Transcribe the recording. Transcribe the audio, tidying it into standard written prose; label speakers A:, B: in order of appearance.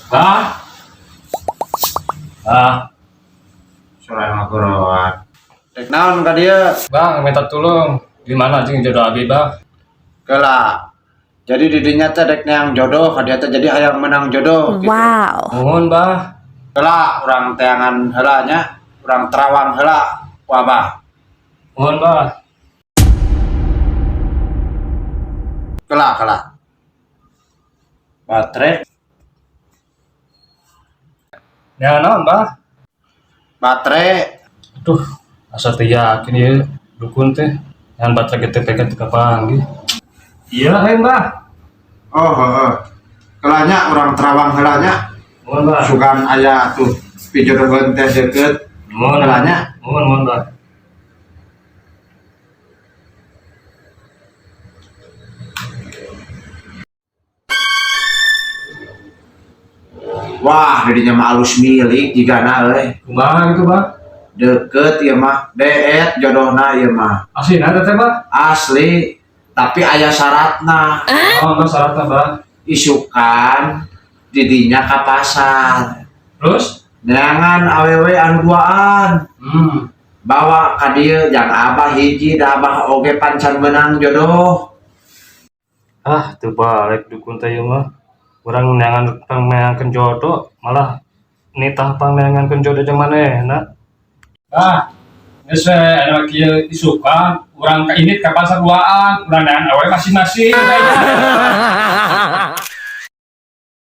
A: Bah, suara ngagoroan.
B: Dek naon ka dieu?
A: Bang, minta tolong. Gimana jeung jodoh abi, Bang?
B: Geula. Jadi didinya teh dek neang jodoh, ka dia teh jadi hayang menang jodoh gitu.
C: Wow.
A: Nuhun, Bah.
B: Geula urang teangan heula nya, urang terawang heula ku Abah.
A: Nuhun, Bah.
B: Geula. Baterai,
A: Ya naon, Bah?
B: baterai.
A: Aduh, asa teh yakin ieu dukun teh. Yang baterai kita pegang teu kapanggih. Iya, Bah.
B: Oh, heeh. Geula nya urang terawang heula nya.
A: Nuhun, Bah.
B: Sugan aya tuh pijodohan teh deukeut.
A: Nuhun,
B: Heula nya.
A: Nuhun, Bah.
B: Wah, didinya mah alus milik jigana euy.
A: Kumaha gitu, Bah?
B: Deukeut ieu mah, deet jodohna ieu mah.
A: Aslina teh, Bah?
B: Asli, tapi aya syaratna.
A: Oh, Bah, syaratna, Bah.
B: Isukan didinya ka pasar.
A: Terus?
B: Neangan awewe anu duaan. Bawa ka dieu jang Abah hiji da Abah oge pancan menang jodoh.
A: Ah, teu balik dukun teh ieu mah. Urang neangan pangmeangkeun jodoh, malah nitah pangmeangkeun jodoh jeung manehna. Ah, geus we anu kieu isukan, urang ka indit ka pasar duaan, urang neangan awewe masing-masing.